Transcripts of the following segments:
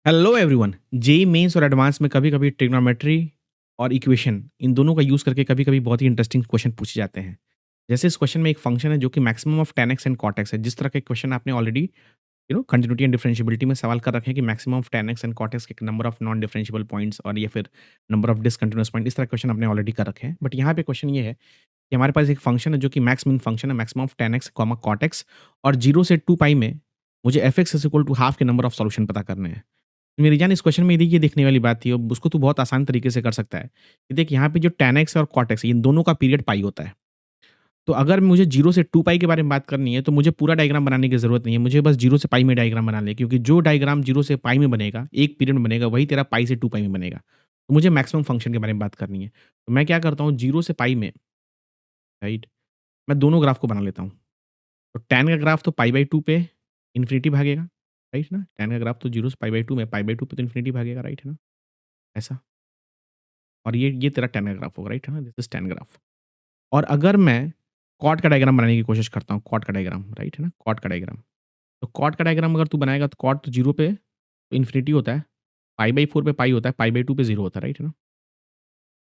Hello everyone. JEE mains और advance में कभी-कभी ट्रिग्नोमेट्री और इक्वेशन इन दोनों का यूज़ करके कभी-कभी बहुत ही इंटरेस्टिंग क्वेश्चन पूछे जाते हैं। जैसे इस क्वेश्चन में एक फंक्शन है जो कि maximum of tan x and cot x है। जिस तरह के क्वेश्चन आपने ऑलरेडी कंटीन्यूटी एंड डिफरेंशिएबिलिटी में सवाल कर रखे हैं कि maximum of tan x and cot x के number of non differentiable points और या फिर नंबर ऑफ डिसकंटीन्यूअस पॉइंट, इस तरह क्वेश्चन आपने ऑलरेडी कर रखे हैं। बट यहाँ पे क्वेश्चन ये है कि हमारे पास एक फंक्शन है जो कि मैक्स मिन फंक्शन है, maximum of tan x, cot x और 0 से 2 पाई में मुझे f(x) is equal to half के नंबर ऑफ सॉल्यूशन पता करने हैं। मेरी जान, इस क्वेश्चन में यदि ये देखने वाली बात थी, अब उसको तू बहुत आसान तरीके से कर सकता है कि देख, यहाँ पे जो tan x और cot x है, इन दोनों का पीरियड पाई होता है। तो अगर मुझे 0 से 2 पाई के बारे में बात करनी है तो मुझे पूरा डायग्राम बनाने की ज़रूरत नहीं है, मुझे बस 0 से पाई में डायग्राम बनाना है, क्योंकि जो डायग्राम 0 से पाई में बनेगा, एक पीरियड में बनेगा, वही तेरा पाई से 2 पाई में बनेगा। तो मुझे मैक्सिमम फंक्शन के बारे में बात करनी है। तो मैं क्या करता हूँ, 0 से पाई में, राइट, मैं दोनों ग्राफ को बना लेता हूँ। तो tan का ग्राफ तो पाई बाई 2 पे इन्फिनिटी भागेगा, राइट ना? tan का ग्राफ तो 0 से पाई बाई 2 में पाई बाई 2 पे तो इन्फिनिटी भागेगा, राइट है ना? ऐसा। और ये तेरा tan का ग्राफ होगा, राइट है ना? This is tan graph. और अगर मैं कॉट का डायग्राम बनाने की कोशिश करता हूँ, कॉट का डायग्राम, राइट है ना? कॉट का डायग्राम। तो कॉट का डायग्राम अगर तू बनाएगा तो कॉट तो 0 पे तो इन्फिनिटी होता है, पाई बाई 4 पे पाई होता है, पाई बाई 2 पे 0 होता है, राइट है ना?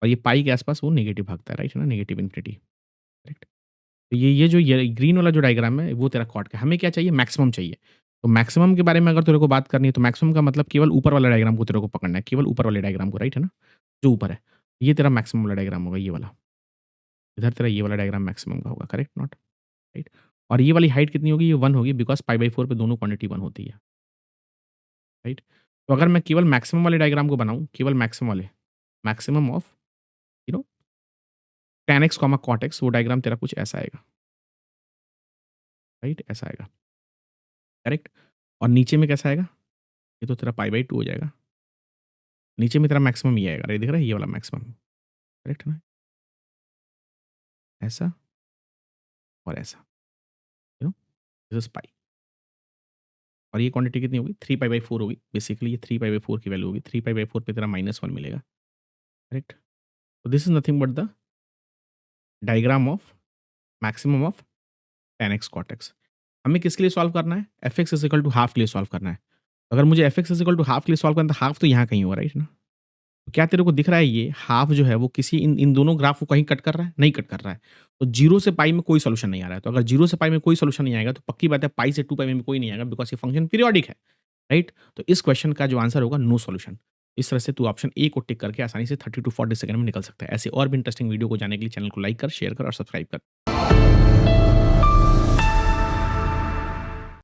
और ये पाई के आस-पास वो नेगेटिव भागता है, राइट है ना? Negative infinity, correct? तो ये ग्रीन वाला जो डायग्राम है वो तेरा कॉट का है। हमें क्या चाहिए? मैक्सिमम चाहिए। तो मैक्सिमम के बारे में अगर तेरे को बात करनी है तो मैक्सिमम का मतलब केवल ऊपर वाला डायग्राम को तेरे को पकड़ना है, केवल ऊपर वाले डायग्राम को, राइट है ना? जो ऊपर है। ये तेरा मैक्सिमम वाला डायग्राम होगा, ये वाला। इधर तेरा ये वाला डायग्राम मैक्सिमम का होगा, करेक्ट नॉट? राइट? और ये वाली हाइट कितनी होगी? ये 1 होगी, बिकॉज़ पाई बाई 4 पे दोनों क्वांटिटी 1 होती है, राइट? तो अगर मैं केवल मैक्सिमम वाले डायग्राम को बनाऊँ, केवल मैक्सिमम वाले, maximum of you know tan x, cot x, वो डायग्राम तेरा कुछ ऐसा आएगा, राइट? ऐसा आएगा, करेक्ट? और नीचे में कैसा आएगा? ये तो तेरा पाई बाई 2 हो जाएगा। नीचे में तेरा मैक्सिमम ये आएगा, ये दिख रहा है? ये वाला मैक्सिमम, करेक्ट है ना? ऐसा और ऐसा, यू नो दिस इज़ पाई। और ये क्वांटिटी कितनी होगी? 3 पाई बाई 4 होगी। बेसिकली ये 3 पाई बाई 4 की वैल्यू होगी। 3 पाई बाई 4 पे तेरा -1 मिलेगा, करेक्ट? तो this is nothing but the diagram of maximum of tan x cot x। हमें किसके लिए सॉल्व करना है? f(x) is equal to half के लिए सॉल्व करना है। अगर मुझे f(x) is equal to half के लिए सॉल्व करना है तो हाफ तो यहाँ कहीं होगा, राइट ना? तो क्या तेरे को दिख रहा है, ये हाफ जो है वो किसी इन इन दोनों ग्राफ को कहीं कट कर रहा है? नहीं कट कर रहा है। तो 0 से पाई में कोई सॉल्यूशन नहीं आ रहा है। तो अगर 0 से पाई में कोई सॉल्यूशन नहीं आएगा तो पक्की बात है पाई से 2 पाई में भी कोई नहीं आएगा, बिकॉज़ ये फंक्शन पीरियोडिक है, राइट? तो इस क्वेश्चन का जो आंसर होगा नो सॉल्यूशन। इस तरह से तू ऑप्शन ए को टिक करके आसानी से 30 टू 40 सेकंड में निकल सकता है। ऐसे और भी इंटरेस्टिंग वीडियो को जानने के लिए चैनल को लाइक कर, शेयर कर और सब्सक्राइब कर।